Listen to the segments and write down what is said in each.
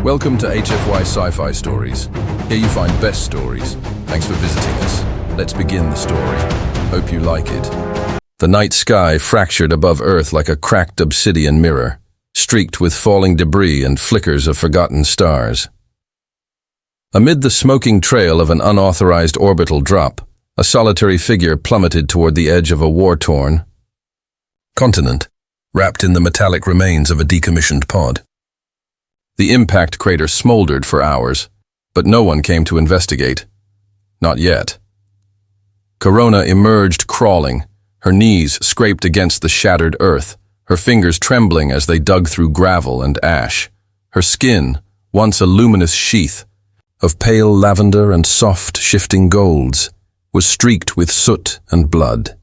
Welcome to HFY Sci-Fi Stories. Here you find best stories. Thanks for visiting us. Let's begin the story. Hope you like it. The night sky fractured above Earth like a cracked obsidian mirror, streaked with falling debris and flickers of forgotten stars. Amid the smoking trail of an unauthorized orbital drop, a solitary figure plummeted toward the edge of a war-torn continent, wrapped in the metallic remains of a decommissioned pod. The impact crater smoldered for hours, but no one came to investigate. Not yet. Corona emerged crawling, her knees scraped against the shattered earth, her fingers trembling as they dug through gravel and ash. Her skin, once a luminous sheath of pale lavender and soft, shifting golds, was streaked with soot and blood.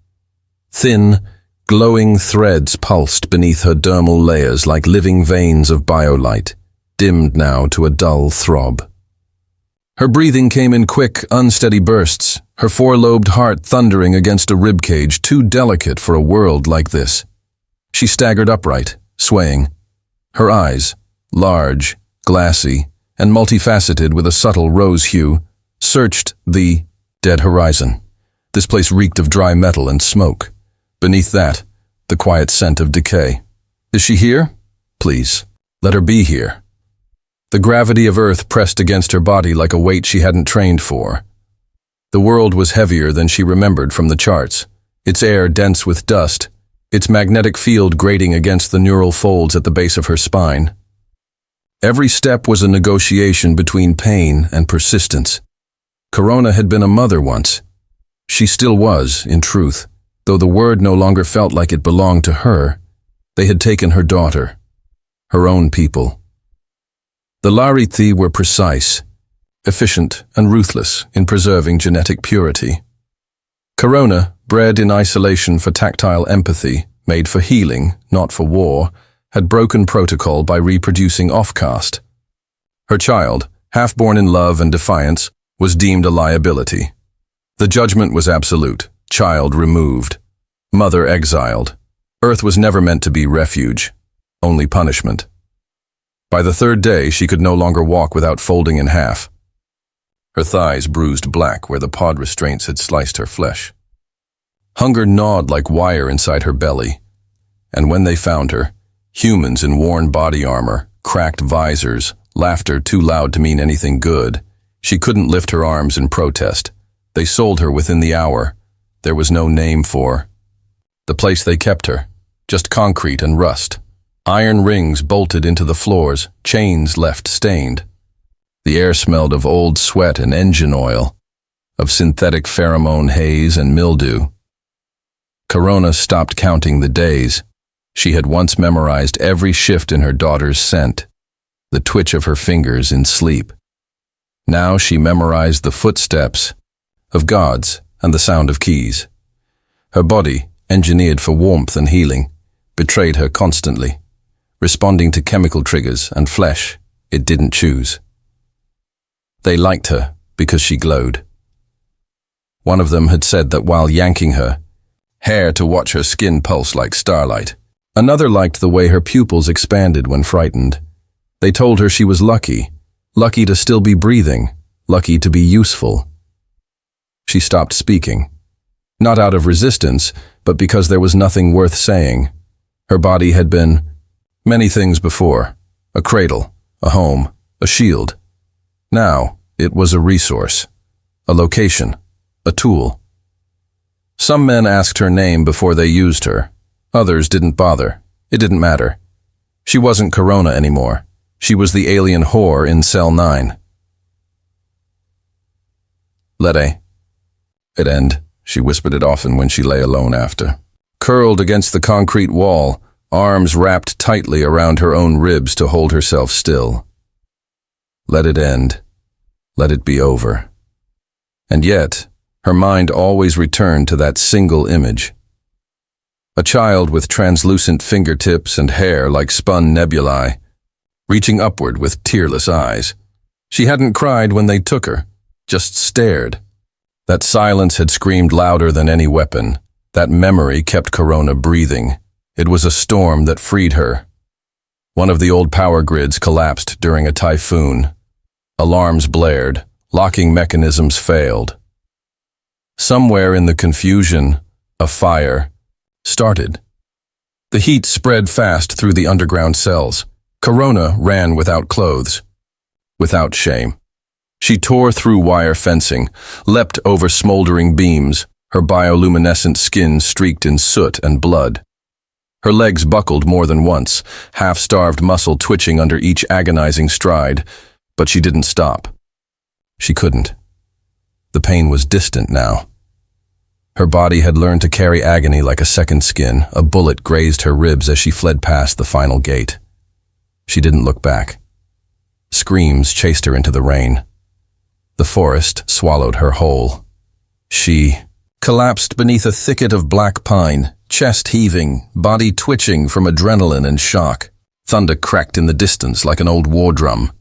Thin, glowing threads pulsed beneath her dermal layers like living veins of biolight, dimmed now to a dull throb. Her breathing came in quick, unsteady bursts, her four-lobed heart thundering against a ribcage too delicate for a world like this. She staggered upright, swaying. Her eyes, large, glassy, and multifaceted with a subtle rose hue, searched the dead horizon. This place reeked of dry metal and smoke. Beneath that, the quiet scent of decay. Is she here? Please, let her be here. The gravity of Earth pressed against her body like a weight she hadn't trained for. The world was heavier than she remembered from the charts, its air dense with dust, its magnetic field grating against the neural folds at the base of her spine. Every step was a negotiation between pain and persistence. Corona had been a mother once. She still was, in truth, though the word no longer felt like it belonged to her. They had taken her daughter, her own people. The Larithi were precise, efficient, and ruthless in preserving genetic purity. Corona, bred in isolation for tactile empathy, made for healing, not for war, had broken protocol by reproducing off-caste. Her child, half-born in love and defiance, was deemed a liability. The judgment was absolute, child removed, mother exiled. Earth was never meant to be refuge, only punishment. By the third day, she could no longer walk without folding in half. Her thighs bruised black where the pod restraints had sliced her flesh. Hunger gnawed like wire inside her belly. And when they found her, humans in worn body armor, cracked visors, laughter too loud to mean anything good, she couldn't lift her arms in protest. They sold her within the hour. There was no name for the place they kept her, just concrete and rust. Iron rings bolted into the floors, chains left stained. The air smelled of old sweat and engine oil, of synthetic pheromone haze and mildew. Corona stopped counting the days. She had once memorized every shift in her daughter's scent, the twitch of her fingers in sleep. Now she memorized the footsteps of gods and the sound of keys. Her body, engineered for warmth and healing, betrayed her constantly, responding to chemical triggers and flesh it didn't choose. They liked her because she glowed. One of them had said that while yanking her, hair to watch her skin pulse like starlight. Another liked the way her pupils expanded when frightened. They told her she was lucky to still be breathing, lucky to be useful. She stopped speaking, not out of resistance, but because there was nothing worth saying. Her body had been many things before, a cradle, a home, a shield. Now, it was a resource, a location, a tool. Some men asked her name before they used her. Others didn't bother. It didn't matter. She wasn't Corona anymore. She was the alien whore in Cell 9. Let it end, she whispered it often when she lay alone after. Curled against the concrete wall, arms wrapped tightly around her own ribs to hold herself still. Let it end. Let it be over. And yet, her mind always returned to that single image. A child with translucent fingertips and hair like spun nebulae, reaching upward with tearless eyes. She hadn't cried when they took her, just stared. That silence had screamed louder than any weapon. That memory kept Corona breathing. It was a storm that freed her. One of the old power grids collapsed during a typhoon. Alarms blared, locking mechanisms failed. Somewhere in the confusion, a fire started. The heat spread fast through the underground cells. Corona ran without clothes, without shame. She tore through wire fencing, leapt over smoldering beams, her bioluminescent skin streaked in soot and blood. Her legs buckled more than once, half-starved muscle twitching under each agonizing stride, but she didn't stop. She couldn't. The pain was distant now. Her body had learned to carry agony like a second skin. A bullet grazed her ribs as she fled past the final gate. She didn't look back. Screams chased her into the rain. The forest swallowed her whole. She collapsed beneath a thicket of black pine, chest heaving, body twitching from adrenaline and shock. Thunder cracked in the distance like an old war drum.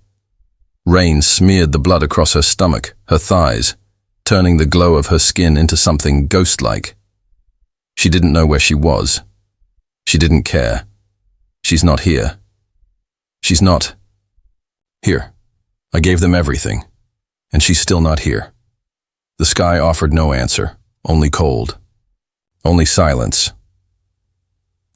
Rain smeared the blood across her stomach, her thighs, turning the glow of her skin into something ghost-like. She didn't know where she was. She didn't care. She's not here. She's not here. I gave them everything, and she's still not here. The sky offered no answer, only cold, only silence.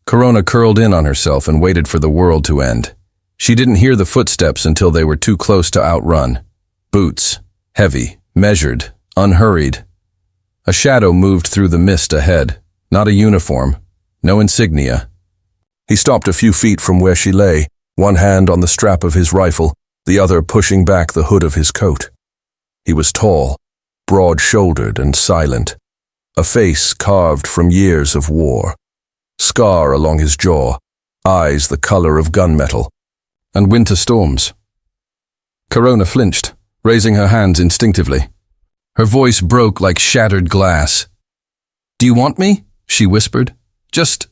Corona curled in on herself and waited for the world to end. She didn't hear the footsteps until they were too close to outrun. Boots, heavy, measured, unhurried. A shadow moved through the mist ahead, not a uniform, no insignia. He stopped a few feet from where she lay, one hand on the strap of his rifle, the other pushing back the hood of his coat. He was tall, broad-shouldered and silent, a face carved from years of war, scar along his jaw, eyes the color of gunmetal, and winter storms. Corona flinched, raising her hands instinctively. Her voice broke like shattered glass. "Do you want me?" she whispered. "Just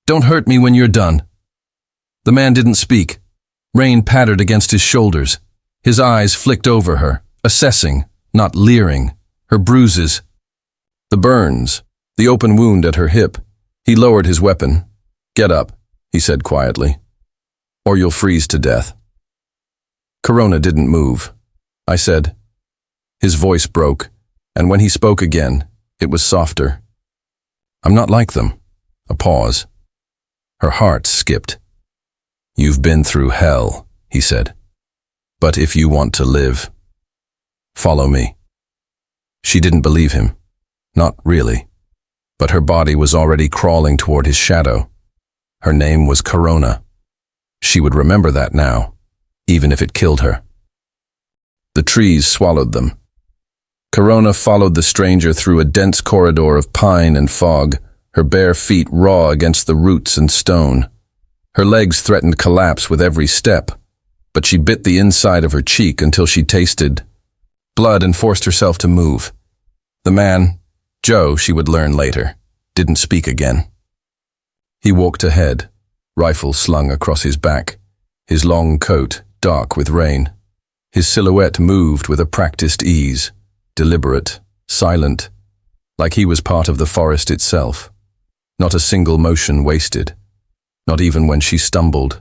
don't hurt me when you're done." The man didn't speak. Rain pattered against his shoulders. His eyes flicked over her, assessing, not leering, her bruises, the burns, the open wound at her hip. He lowered his weapon. "Get up," he said quietly, "or you'll freeze to death." Corona didn't move. I said. His voice broke, and when he spoke again, it was softer. "I'm not like them." A pause. Her heart skipped. "You've been through hell," he said. "But if you want to live, follow me." She didn't believe him. Not really. But her body was already crawling toward his shadow. Her name was Corona. She would remember that now, even if it killed her. The trees swallowed them. Corona followed the stranger through a dense corridor of pine and fog, her bare feet raw against the roots and stone. Her legs threatened collapse with every step, but she bit the inside of her cheek until she tasted blood and forced herself to move. The man, Joe, she would learn later, didn't speak again. He walked ahead, rifle slung across his back, his long coat dark with rain. His silhouette moved with a practiced ease, deliberate, silent, like he was part of the forest itself. Not a single motion wasted, not even when she stumbled.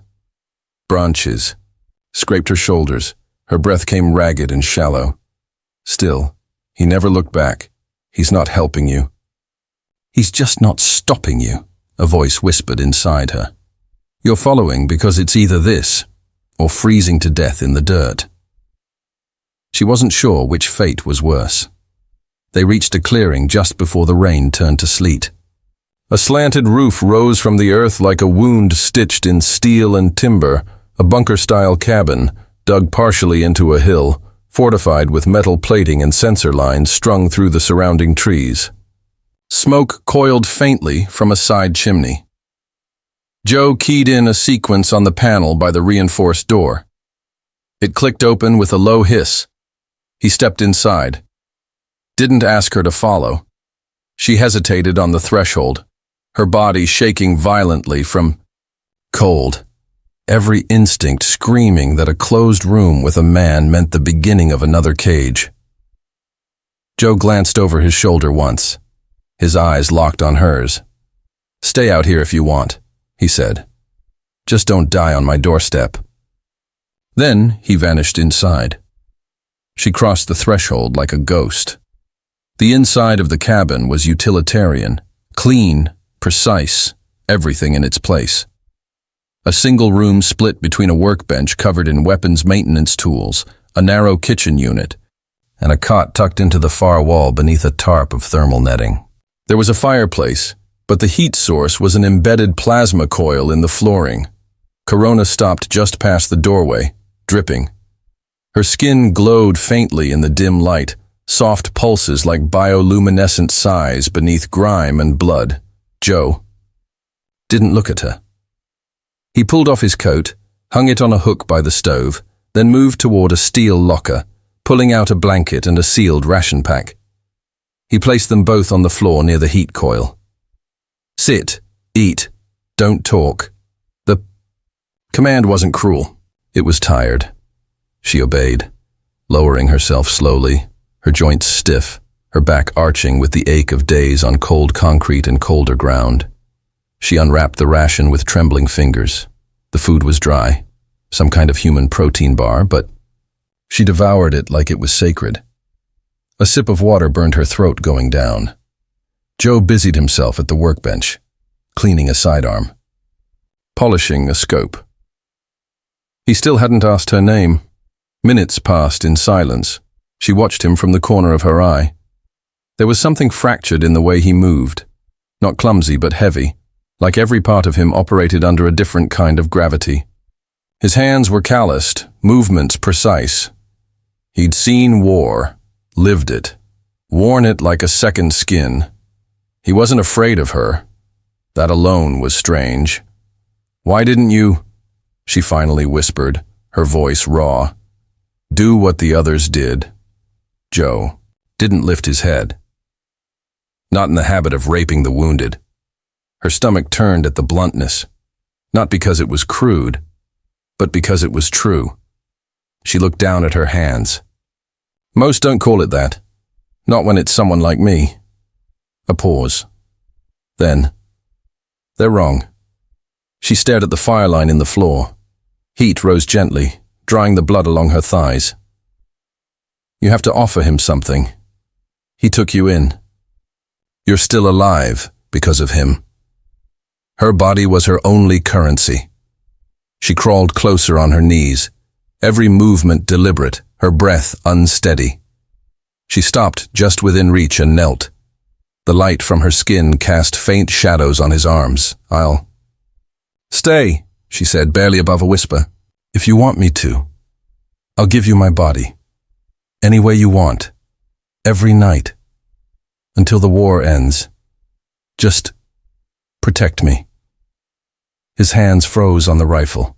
Branches scraped her shoulders, her breath came ragged and shallow. Still, he never looked back. "He's not helping you. He's just not stopping you," a voice whispered inside her. "You're following because it's either this, or freezing to death in the dirt." She wasn't sure which fate was worse. They reached a clearing just before the rain turned to sleet. A slanted roof rose from the earth like a wound stitched in steel and timber, a bunker-style cabin, dug partially into a hill, fortified with metal plating and sensor lines strung through the surrounding trees. Smoke coiled faintly from a side chimney. Joe keyed in a sequence on the panel by the reinforced door. It clicked open with a low hiss. He stepped inside. Didn't ask her to follow. She hesitated on the threshold, her body shaking violently from cold, every instinct screaming that a closed room with a man meant the beginning of another cage. Joe glanced over his shoulder once, his eyes locked on hers. "Stay out here if you want," he said. Just don't die on my doorstep." Then he vanished inside. She crossed the threshold like a ghost. The inside of the cabin was utilitarian, clean, precise, everything in its place. A single room split between a workbench covered in weapons maintenance tools, a narrow kitchen unit, and a cot tucked into the far wall beneath a tarp of thermal netting. There was a fireplace, but the heat source was an embedded plasma coil in the flooring. Corona stopped just past the doorway, dripping. Her skin glowed faintly in the dim light, soft pulses like bioluminescent sighs beneath grime and blood. Joe didn't look at her. He pulled off his coat, hung it on a hook by the stove, then moved toward a steel locker, pulling out a blanket and a sealed ration pack. He placed them both on the floor near the heat coil. "Sit, eat, don't talk." The command wasn't cruel. It was tired. She obeyed, lowering herself slowly, her joints stiff, her back arching with the ache of days on cold concrete and colder ground. She unwrapped the ration with trembling fingers. The food was dry, some kind of human protein bar, but she devoured it like it was sacred. A sip of water burned her throat going down. Joe busied himself at the workbench, cleaning a sidearm, polishing a scope. He still hadn't asked her name. Minutes passed in silence. She watched him from the corner of her eye. There was something fractured in the way he moved, not clumsy but heavy, like every part of him operated under a different kind of gravity. His hands were calloused, movements precise. He'd seen war, lived it, worn it like a second skin. He wasn't afraid of her. That alone was strange. "Why didn't you?" she finally whispered, her voice raw. "Do what the others did." Joe didn't lift his head. Not in the habit of raping the wounded. Her stomach turned at the bluntness, not because it was crude, but because it was true. She looked down at her hands. "Most don't call it that. Not when it's someone like me." A pause. Then, "They're wrong." She stared at the fire line in the floor. Heat rose gently, drying the blood along her thighs. "You have to offer him something. He took you in. You're still alive because of him." Her body was her only currency. She crawled closer on her knees, every movement deliberate, her breath unsteady. She stopped just within reach and knelt. The light from her skin cast faint shadows on his arms. "I'll stay," she said, barely above a whisper. "If you want me to. I'll give you my body. Any way you want. Every night. Until the war ends. Just protect me." His hands froze on the rifle.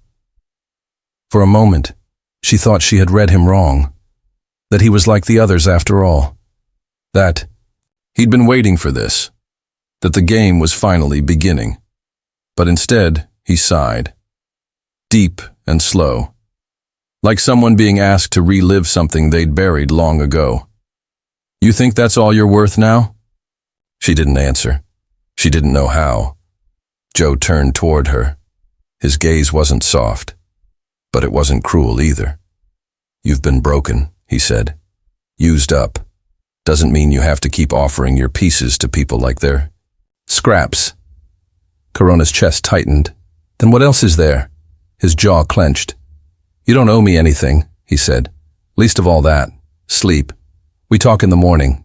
For a moment, she thought she had read him wrong. That he was like the others after all. That he'd been waiting for this. That the game was finally beginning. But instead, he sighed. Deep and slow. Like someone being asked to relive something they'd buried long ago. "You think that's all you're worth now?" She didn't answer. She didn't know how. Joe turned toward her. His gaze wasn't soft, but it wasn't cruel either. "You've been broken," he said. "Used up. Doesn't mean you have to keep offering your pieces to people like they're scraps." Corona's chest tightened. "Then what else is there?" His jaw clenched. "You don't owe me anything," he said. "Least of all that. Sleep. We talk in the morning."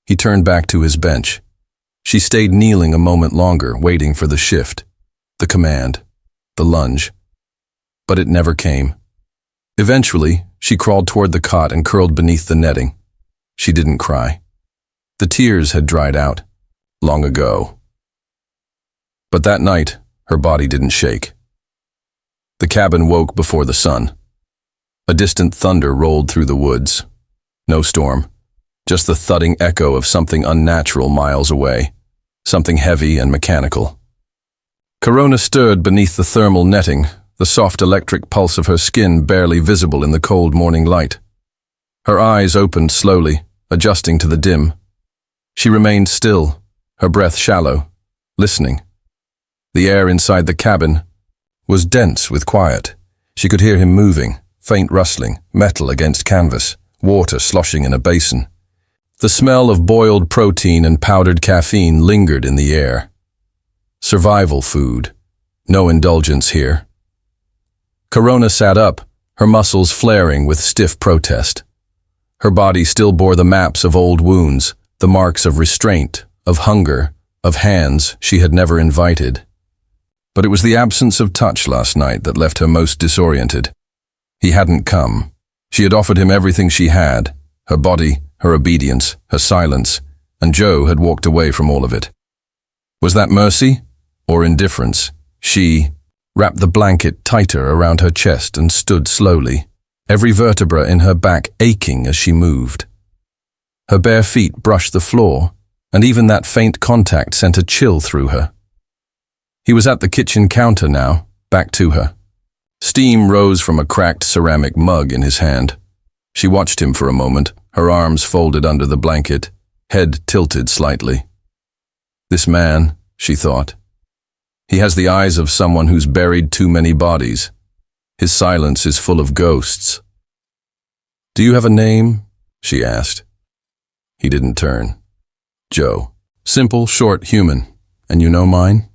He turned back to his bench. She stayed kneeling a moment longer, waiting for the shift, the command, the lunge. But it never came. Eventually, she crawled toward the cot and curled beneath the netting. She didn't cry. The tears had dried out, long ago. But that night, her body didn't shake. The cabin woke before the sun. A distant thunder rolled through the woods. No storm, just the thudding echo of something unnatural miles away, something heavy and mechanical. Corona stirred beneath the thermal netting, the soft electric pulse of her skin barely visible in the cold morning light. Her eyes opened slowly, adjusting to the dim. She remained still, her breath shallow, listening. The air inside the cabin was dense with quiet. She could hear him moving, faint rustling, metal against canvas, water sloshing in a basin. The smell of boiled protein and powdered caffeine lingered in the air. Survival food. No indulgence here. Corona sat up, her muscles flaring with stiff protest. Her body still bore the maps of old wounds, the marks of restraint, of hunger, of hands she had never invited. But it was the absence of touch last night that left her most disoriented. He hadn't come. She had offered him everything she had, her body, her obedience, her silence, and Joe had walked away from all of it. Was that mercy or indifference? She wrapped the blanket tighter around her chest and stood slowly, every vertebra in her back aching as she moved. Her bare feet brushed the floor, and even that faint contact sent a chill through her. He was at the kitchen counter now, back to her. Steam rose from a cracked ceramic mug in his hand. She watched him for a moment, her arms folded under the blanket, head tilted slightly. This man, she thought. He has the eyes of someone who's buried too many bodies. His silence is full of ghosts. "Do you have a name?" she asked. He didn't turn. "Joe. Simple, short, human. And you know mine?"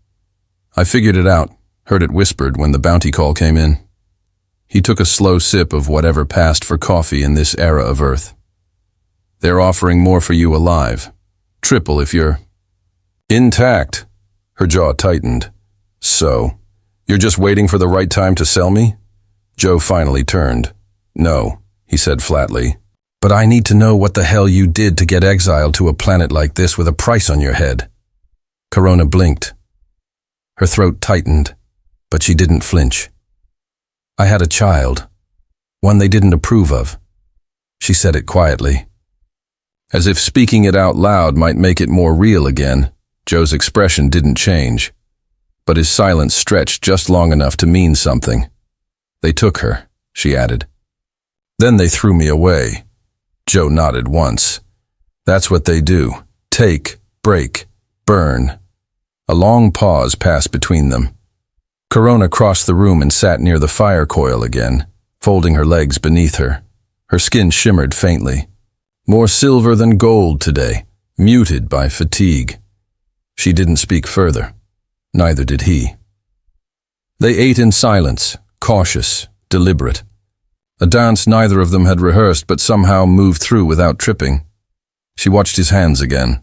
"I figured it out, heard it whispered when the bounty call came in." He took a slow sip of whatever passed for coffee in this era of Earth. "They're offering more for you alive. Triple if you're intact." Her jaw tightened. "So, you're just waiting for the right time to sell me?" Joe finally turned. "No," he said flatly. "But I need to know what the hell you did to get exiled to a planet like this with a price on your head." Corona blinked. Her throat tightened, but she didn't flinch. "I had a child, one they didn't approve of." She said it quietly. As if speaking it out loud might make it more real again, Joe's expression didn't change, but his silence stretched just long enough to mean something. "They took her," she added. "Then they threw me away." Joe nodded once. "That's what they do. Take, break, burn." A long pause passed between them. Corona crossed the room and sat near the fire coil again, folding her legs beneath her. Her skin shimmered faintly. More silver than gold today, muted by fatigue. She didn't speak further. Neither did he. They ate in silence, cautious, deliberate. A dance neither of them had rehearsed but somehow moved through without tripping. She watched his hands again,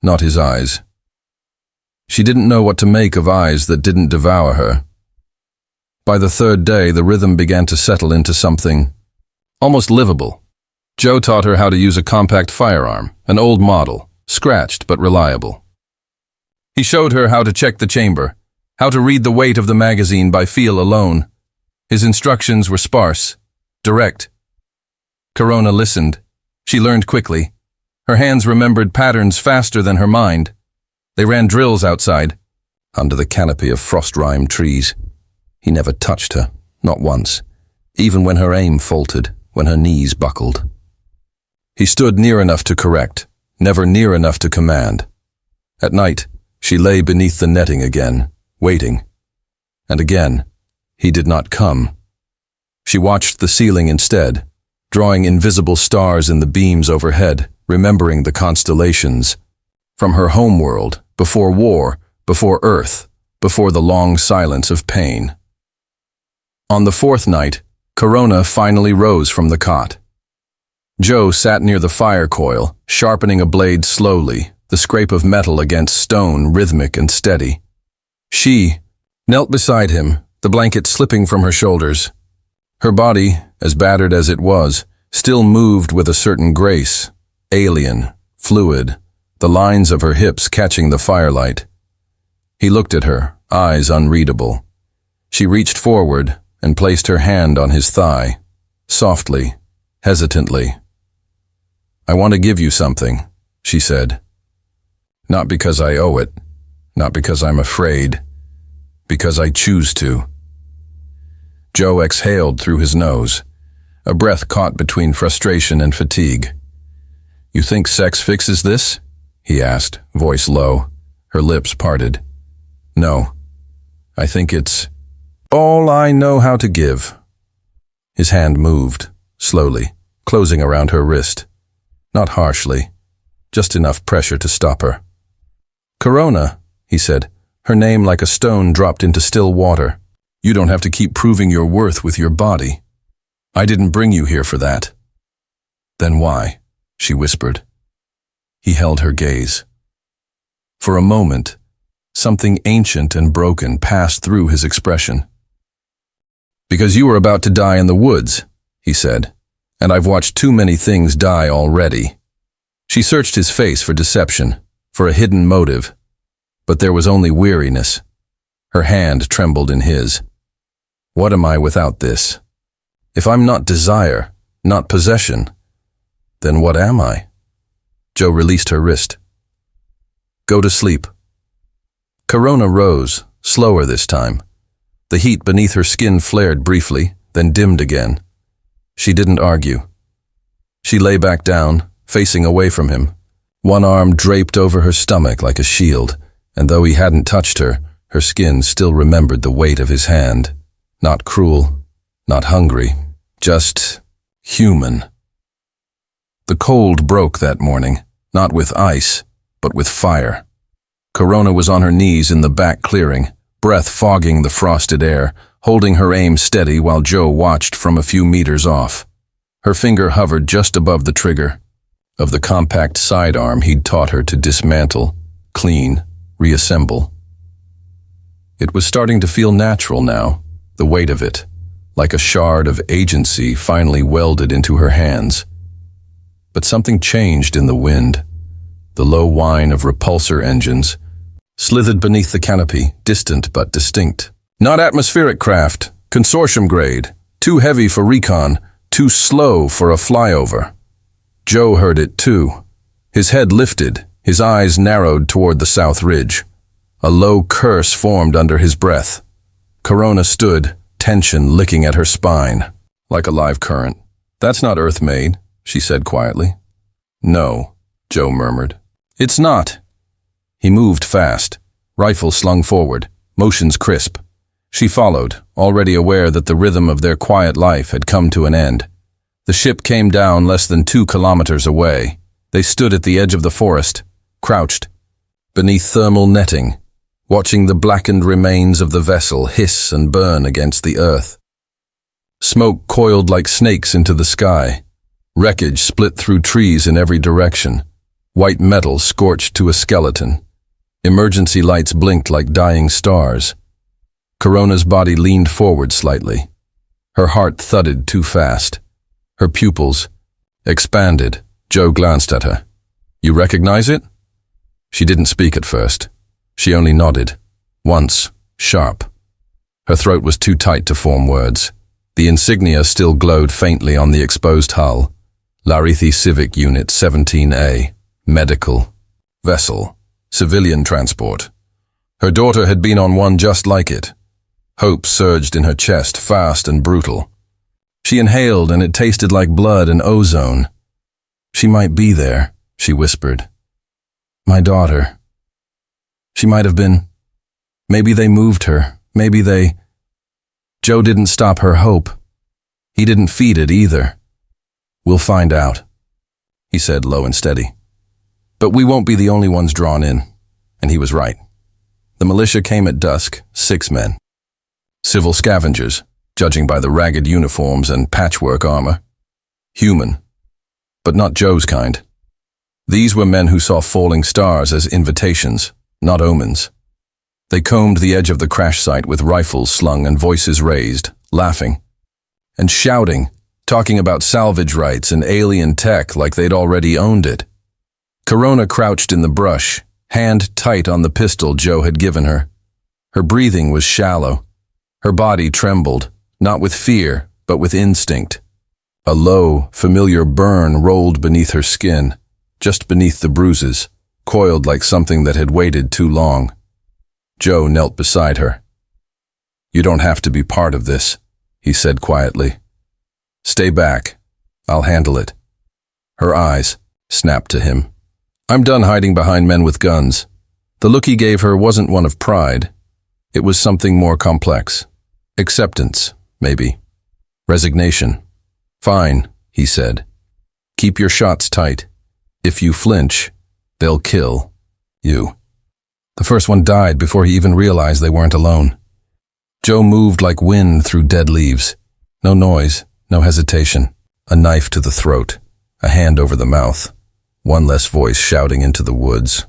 not his eyes. She didn't know what to make of eyes that didn't devour her. By the third day, the rhythm began to settle into something almost livable. Joe taught her how to use a compact firearm, an old model, scratched but reliable. He showed her how to check the chamber, how to read the weight of the magazine by feel alone. His instructions were sparse, direct. Corona listened. She learned quickly. Her hands remembered patterns faster than her mind. They ran drills outside, under the canopy of frost-rimed trees. He never touched her, not once, even when her aim faltered, when her knees buckled. He stood near enough to correct, never near enough to command. At night, she lay beneath the netting again, waiting. And again, he did not come. She watched the ceiling instead, drawing invisible stars in the beams overhead, remembering the constellations. From her homeworld, before war, before Earth, before the long silence of pain. On the fourth night, Corona finally rose from the cot. Joe sat near the fire coil, sharpening a blade slowly, the scrape of metal against stone rhythmic and steady. She knelt beside him, the blanket slipping from her shoulders. Her body, as battered as it was, still moved with a certain grace, alien, fluid, the lines of her hips catching the firelight. He looked at her, eyes unreadable. She reached forward and placed her hand on his thigh, softly, hesitantly. "I want to give you something," she said. "Not because I owe it, not because I'm afraid, because I choose to." Joe exhaled through his nose, a breath caught between frustration and fatigue. "You think sex fixes this?" he asked, voice low, her lips parted. "No, I think it's all I know how to give." His hand moved, slowly, closing around her wrist. Not harshly, just enough pressure to stop her. "Corona," he said, her name like a stone dropped into still water. "You don't have to keep proving your worth with your body. I didn't bring you here for that." "Then why?" she whispered. He held her gaze. For a moment, something ancient and broken passed through his expression. "Because you were about to die in the woods," he said, "and I've watched too many things die already." She searched his face for deception, for a hidden motive, but there was only weariness. Her hand trembled in his. "What am I without this? If I'm not desire, not possession, then what am I?" Joe released her wrist. "Go to sleep." Corona rose, slower this time. The heat beneath her skin flared briefly, then dimmed again. She didn't argue. She lay back down, facing away from him. One arm draped over her stomach like a shield, and though he hadn't touched her, her skin still remembered the weight of his hand. Not cruel, not hungry, just human. The cold broke that morning, not with ice, but with fire. Corona was on her knees in the back clearing, breath fogging the frosted air, holding her aim steady while Joe watched from a few meters off. Her finger hovered just above the trigger of the compact sidearm he'd taught her to dismantle, clean, reassemble. It was starting to feel natural now, the weight of it, like a shard of agency finally welded into her hands. But something changed in the wind. The low whine of repulsor engines slithered beneath the canopy, distant but distinct. "Not atmospheric craft, consortium grade, too heavy for recon, too slow for a flyover." Joe heard it too. His head lifted, his eyes narrowed toward the south ridge. A low curse formed under his breath. Corona stood, tension licking at her spine, like a live current. "That's not Earth-made," she said quietly. "No," Joe murmured. "It's not." He moved fast, rifle slung forward, motions crisp. She followed, already aware that the rhythm of their quiet life had come to an end. The ship came down less than 2 kilometers away. They stood at the edge of the forest, crouched, beneath thermal netting, watching the blackened remains of the vessel hiss and burn against the earth. Smoke coiled like snakes into the sky. Wreckage split through trees in every direction. White metal scorched to a skeleton. Emergency lights blinked like dying stars. Corona's body leaned forward slightly. Her heart thudded too fast. Her pupils expanded. Joe glanced at her. "You recognize it?" She didn't speak at first. She only nodded. Once, sharp. Her throat was too tight to form words. The insignia still glowed faintly on the exposed hull. Larithi Civic Unit 17A. Medical. Vessel. Civilian transport. Her daughter had been on one just like it. Hope surged in her chest, fast and brutal. She inhaled and it tasted like blood and ozone. "She might be there," she whispered. "My daughter. She might have been. Maybe they moved her. Maybe they—" Joe didn't stop her hope. He didn't feed it either. "We'll find out," he said low and steady. "But we won't be the only ones drawn in." And he was right. The militia came at dusk, 6 men. Civil scavengers, judging by the ragged uniforms and patchwork armor. Human, but not Joe's kind. These were men who saw falling stars as invitations, not omens. They combed the edge of the crash site with rifles slung and voices raised, laughing and shouting, talking about salvage rights and alien tech like they'd already owned it. Corona crouched in the brush, hand tight on the pistol Joe had given her. Her breathing was shallow. Her body trembled, not with fear, but with instinct. A low, familiar burn rolled beneath her skin, just beneath the bruises, coiled like something that had waited too long. Joe knelt beside her. "You don't have to be part of this," he said quietly. "Stay back. I'll handle it." Her eyes snapped to him. "I'm done hiding behind men with guns." The look he gave her wasn't one of pride. It was something more complex. Acceptance, maybe. Resignation. Fine, he said. Keep your shots tight. If you flinch, they'll kill you. The first one died before he even realized they weren't alone. Joe moved like wind through dead leaves. No noise, no hesitation. A knife to the throat, a hand over the mouth. One less voice shouting into the woods.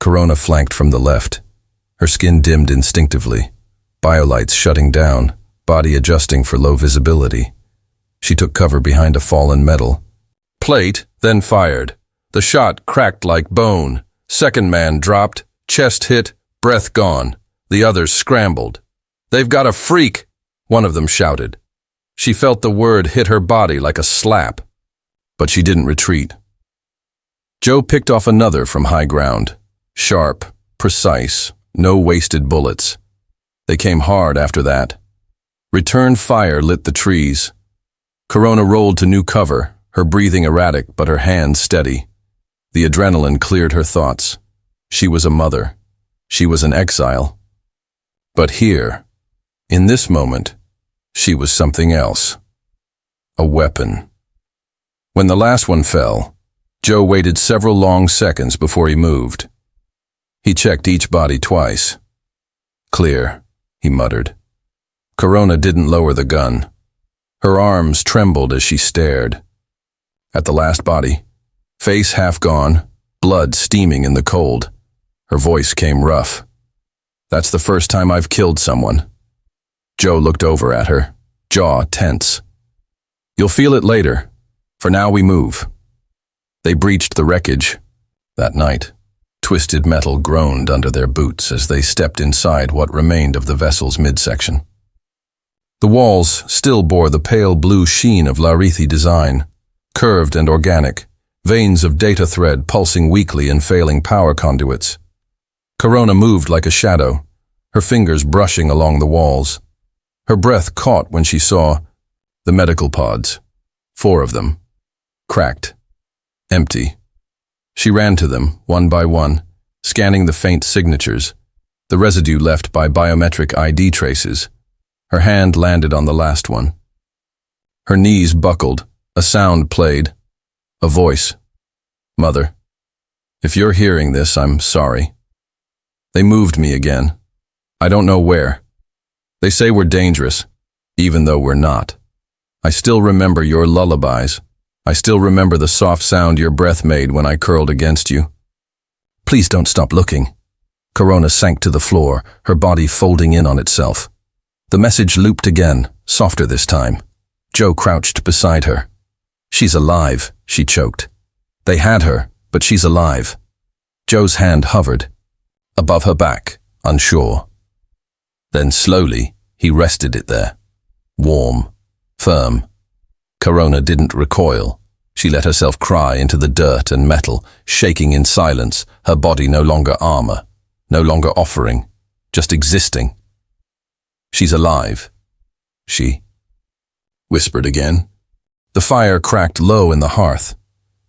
Corona flanked from the left. Her skin dimmed instinctively. Biolights shutting down, body adjusting for low visibility. She took cover behind a fallen metal. Plate, then fired. The shot cracked like bone. Second man dropped, chest hit, breath gone. The others scrambled. "They've got a freak," one of them shouted. She felt the word hit her body like a slap, but she didn't retreat. Joe picked off another from high ground. Sharp, precise, no wasted bullets. They came hard after that. Return fire lit the trees. Corona rolled to new cover, her breathing erratic but her hands steady. The adrenaline cleared her thoughts. She was a mother. She was an exile. But here, in this moment, she was something else. A weapon. When the last one fell, Joe waited several long seconds before he moved. He checked each body twice. "Clear," he muttered. Corona didn't lower the gun. Her arms trembled as she stared. At the last body, face half gone, blood steaming in the cold. Her voice came rough. "That's the first time I've killed someone." Joe looked over at her, jaw tense. "You'll feel it later. For now we move." They breached the wreckage. That night, twisted metal groaned under their boots as they stepped inside what remained of the vessel's midsection. The walls still bore the pale blue sheen of Larithi design, curved and organic, veins of data thread pulsing weakly in failing power conduits. Corona moved like a shadow, her fingers brushing along the walls. Her breath caught when she saw the medical pods, 4 of them, cracked, empty. She ran to them, one by one, scanning the faint signatures, the residue left by biometric ID traces. Her hand landed on the last one. Her knees buckled, a sound played, a voice. "Mother, if you're hearing this, I'm sorry. They moved me again. I don't know where. They say we're dangerous, even though we're not. I still remember your lullabies. I still remember the soft sound your breath made when I curled against you. Please don't stop looking." Corona sank to the floor, her body folding in on itself. The message looped again, softer this time. Joe crouched beside her. "She's alive," she choked. "They had her, but she's alive." Joe's hand hovered, above her back, unsure. Then slowly, he rested it there. Warm, firm. Corona didn't recoil. She let herself cry into the dirt and metal, shaking in silence, her body no longer armor, no longer offering, just existing. "She's alive," she whispered again. The fire cracked low in the hearth.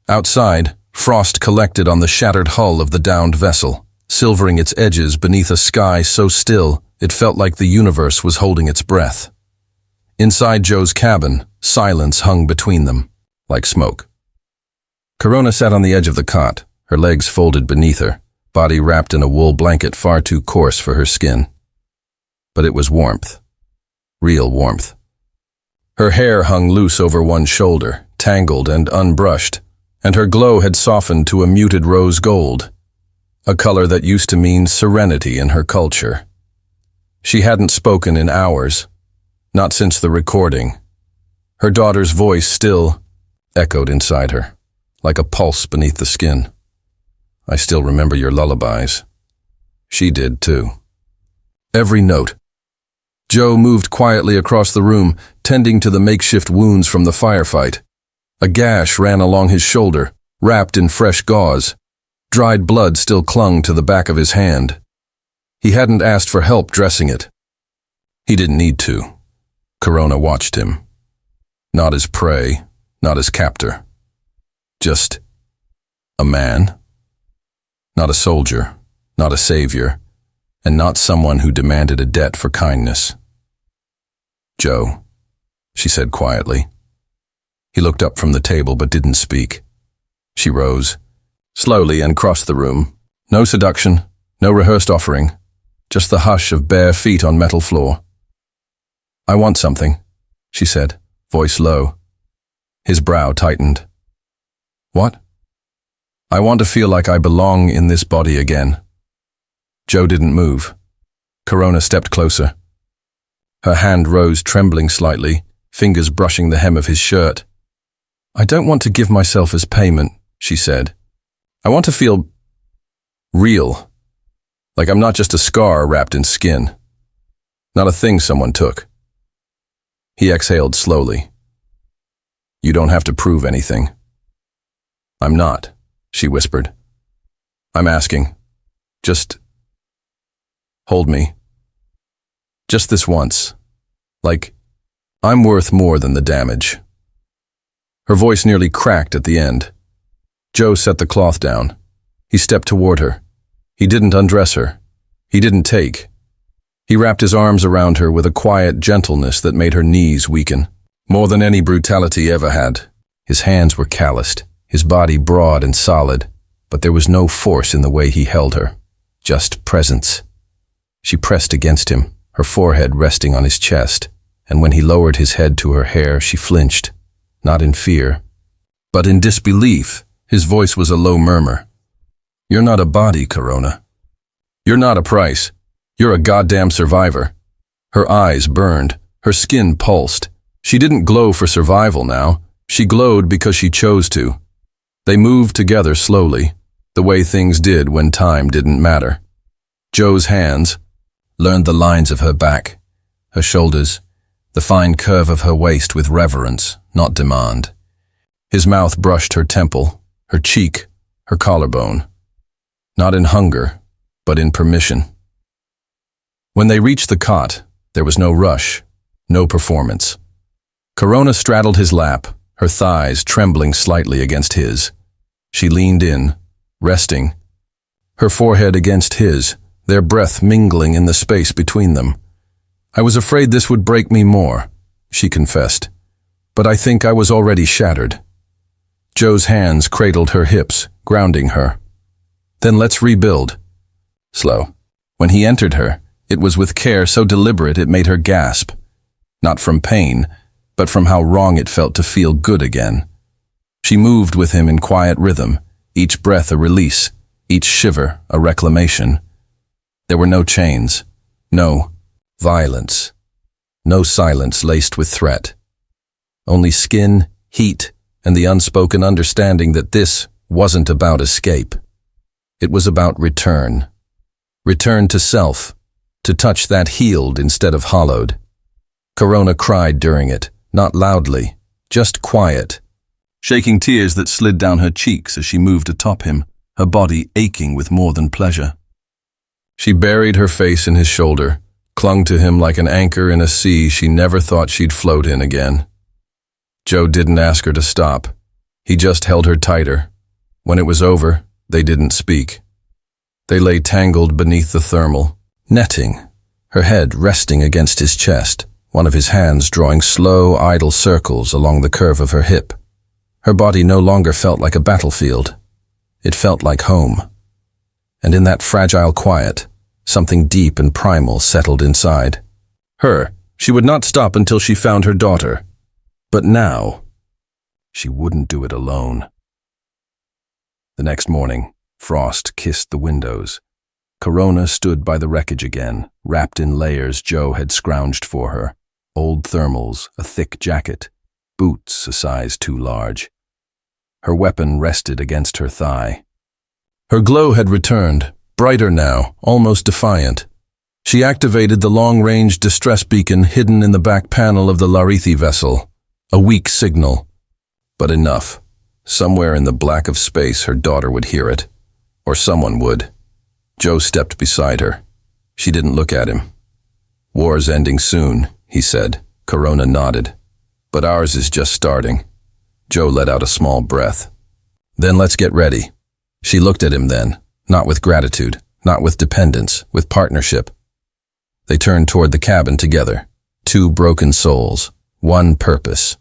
Outside, frost collected on the shattered hull of the downed vessel, silvering its edges beneath a sky so still it felt like the universe was holding its breath. Inside Joe's cabin, silence hung between them, like smoke. Corona sat on the edge of the cot, her legs folded beneath her, body wrapped in a wool blanket far too coarse for her skin. But it was warmth. Real warmth. Her hair hung loose over one shoulder, tangled and unbrushed, and her glow had softened to a muted rose gold, a color that used to mean serenity in her culture. She hadn't spoken in hours, not since the recording. Her daughter's voice still echoed inside her, like a pulse beneath the skin. "I still remember your lullabies." She did too. Every note. Joe moved quietly across the room, tending to the makeshift wounds from the firefight. A gash ran along his shoulder, wrapped in fresh gauze. Dried blood still clung to the back of his hand. He hadn't asked for help dressing it. He didn't need to. Corona watched him. Not as prey, not as captor. Just a man. Not a soldier, not a savior, and not someone who demanded a debt for kindness. Joe, she said quietly. He looked up from the table but didn't speak. She rose, slowly, and crossed the room. No seduction, no rehearsed offering, just the hush of bare feet on metal floor. I want something, she said, voice low. His brow tightened. What? I want to feel like I belong in this body again. Joe didn't move. Corona stepped closer. Her hand rose, trembling slightly, fingers brushing the hem of his shirt. I don't want to give myself as payment, she said. I want to feel real, like I'm not just a scar wrapped in skin, not a thing someone took. He exhaled slowly. You don't have to prove anything. I'm not, she whispered. I'm asking. Just hold me. Just this once. Like, I'm worth more than the damage. Her voice nearly cracked at the end. Joe set the cloth down. He stepped toward her. He didn't undress her. He didn't take. He wrapped his arms around her with a quiet gentleness that made her knees weaken, more than any brutality ever had. His hands were calloused, his body broad and solid, but there was no force in the way he held her, just presence. She pressed against him, her forehead resting on his chest, and when he lowered his head to her hair, she flinched, not in fear, but in disbelief. His voice was a low murmur. You're not a body, Corona. You're not a price. You're a goddamn survivor. Her eyes burned. Her skin pulsed. She didn't glow for survival now. She glowed because she chose to. They moved together slowly, the way things did when time didn't matter. Joe's hands learned the lines of her back, her shoulders, the fine curve of her waist with reverence, not demand. His mouth brushed her temple, her cheek, her collarbone. Not in hunger, but in permission. When they reached the cot, there was no rush, no performance. Corona straddled his lap, her thighs trembling slightly against his. She leaned in, resting, her forehead against his, their breath mingling in the space between them. I was afraid this would break me more, she confessed, but I think I was already shattered. Joe's hands cradled her hips, grounding her. Then let's rebuild. Slow. When he entered her, it was with care so deliberate it made her gasp. Not from pain, but from how wrong it felt to feel good again. She moved with him in quiet rhythm, each breath a release, each shiver a reclamation. There were no chains, no violence, no silence laced with threat. Only skin, heat, and the unspoken understanding that this wasn't about escape. It was about return. Return to self, to touch that healed instead of hollowed. Corona cried during it, not loudly, just quiet, shaking tears that slid down her cheeks as she moved atop him, her body aching with more than pleasure. She buried her face in his shoulder, clung to him like an anchor in a sea she never thought she'd float in again. Joe didn't ask her to stop. He just held her tighter. When it was over, they didn't speak. They lay tangled beneath the thermal, netting, her head resting against his chest, one of his hands drawing slow, idle circles along the curve of her hip. Her body no longer felt like a battlefield. It felt like home. And in that fragile quiet, something deep and primal settled inside. She would not stop until she found her daughter. But now, she wouldn't do it alone. The next morning, frost kissed the windows. Corona stood by the wreckage again, wrapped in layers Joe had scrounged for her. Old thermals, a thick jacket, boots a size too large. Her weapon rested against her thigh. Her glow had returned, brighter now, almost defiant. She activated the long-range distress beacon hidden in the back panel of the Larithi vessel. A weak signal, but enough. Somewhere in the black of space her daughter would hear it, or someone would. Joe stepped beside her. She didn't look at him. War's ending soon, he said. Corona nodded. But ours is just starting. Joe let out a small breath. Then let's get ready. She looked at him then, not with gratitude, not with dependence, with partnership. They turned toward the cabin together, two broken souls, one purpose.